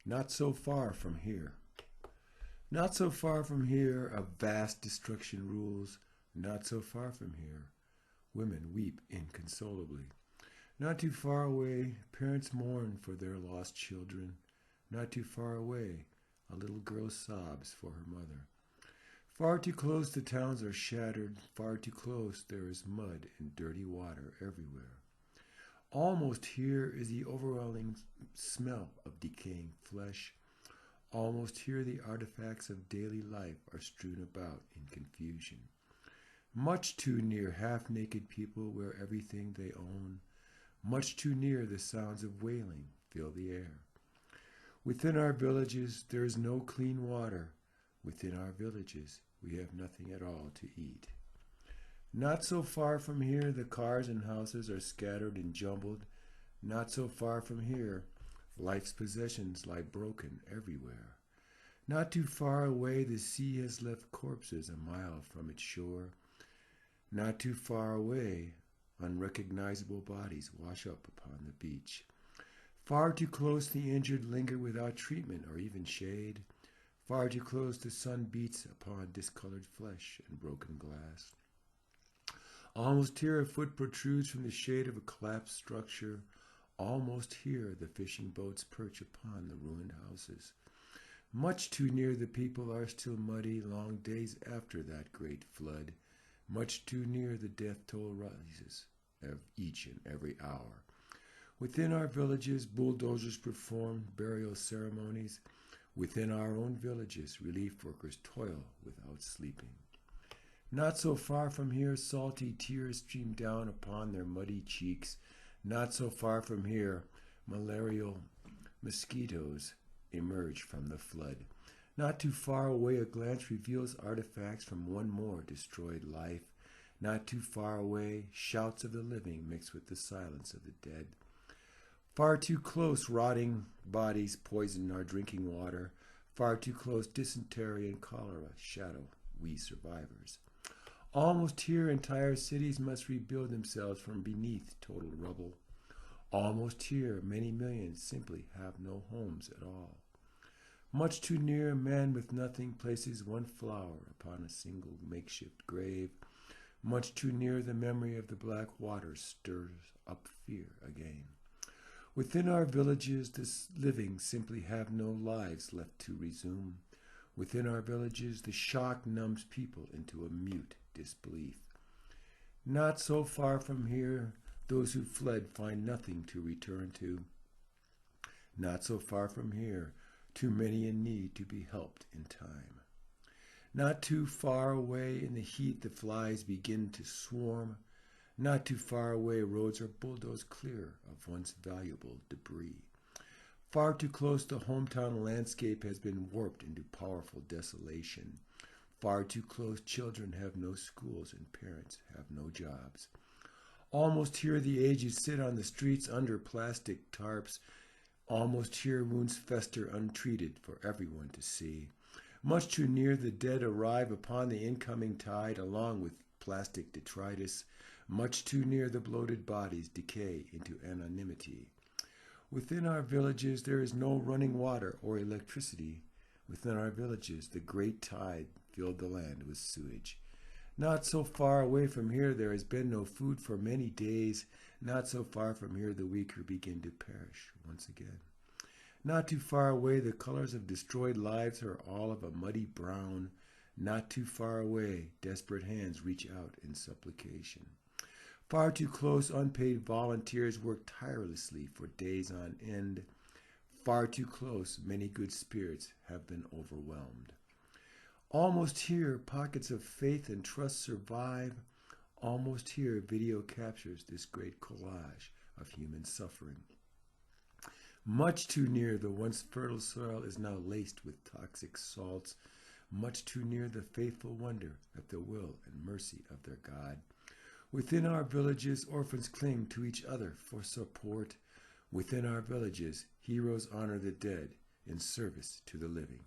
Not so far from here. Not so far from here, a vast destruction rules. Not so far from here, women weep inconsolably. Not too far away, parents mourn for their lost children. Not too far away, a little girl sobs for her mother. Far too close, the towns are shattered. Far too close, there is mud and dirty water everywhere. Almost here is the overwhelming smell of decaying flesh. Almost here, the artifacts of daily life are strewn about in confusion. Much too near, half-naked people wear everything they own. Much too near, the sounds of wailing fill the air. Within our villages, there is no clean water. Within our villages, we have nothing at all to eat. Not so far from here, the cars and houses are scattered and jumbled. Not so far from here, life's possessions lie broken everywhere. Not too far away, the sea has left corpses a mile from its shore. Not too far away, unrecognizable bodies wash up upon the beach. Far too close, the injured linger without treatment or even shade. Far too close, the sun beats upon discolored flesh and broken glass. Almost here, a foot protrudes from the shade of a collapsed structure. Almost here, the fishing boats perch upon the ruined houses. Much too near, the people are still muddy long days after that great flood. Much too near, the death toll rises each and every hour. Within our villages, bulldozers perform burial ceremonies. Within our own villages, relief workers toil without sleeping. Not so far from here, salty tears stream down upon their muddy cheeks. Not so far from here, malarial mosquitoes emerge from the flood. Not too far away, a glance reveals artifacts from one more destroyed life. Not too far away, shouts of the living mix with the silence of the dead. Far too close, rotting bodies poison our drinking water. Far too close, dysentery and cholera shadow we survivors. Almost here, entire cities must rebuild themselves from beneath total rubble. Almost here, many millions simply have no homes at all. Much too near, a man with nothing places one flower upon a single makeshift grave. Much too near, the memory of the black water stirs up fear again. Within our villages, the living simply have no lives left to resume. Within our villages, the shock numbs people into a mute disbelief. Not so far from here, those who fled find nothing to return to. Not so far from here, too many in need to be helped in time. Not too far away, in the heat the flies begin to swarm. Not too far away, roads are bulldozed clear of once valuable debris. Far too close, the hometown landscape has been warped into powerful desolation. Far too close, children have no schools and parents have no jobs. Almost here, the aged sit on the streets under plastic tarps. Almost here, wounds fester untreated for everyone to see. Much too near, the dead arrive upon the incoming tide along with plastic detritus. Much too near, the bloated bodies decay into anonymity. Within our villages, there is no running water or electricity. Within our villages, the great tide filled the land with sewage. Not so far away from here, there has been no food for many days. Not so far from here, the weaker begin to perish once again. Not too far away, the colors of destroyed lives are all of a muddy brown. Not too far away, desperate hands reach out in supplication. Far too close, unpaid volunteers work tirelessly for days on end. Far too close, many good spirits have been overwhelmed. Almost here, pockets of faith and trust survive. Almost here, video captures this great collage of human suffering. Much too near, the once fertile soil is now laced with toxic salts. Much too near, the faithful wonder at the will and mercy of their God. Within our villages, orphans cling to each other for support. Within our villages, heroes honor the dead in service to the living.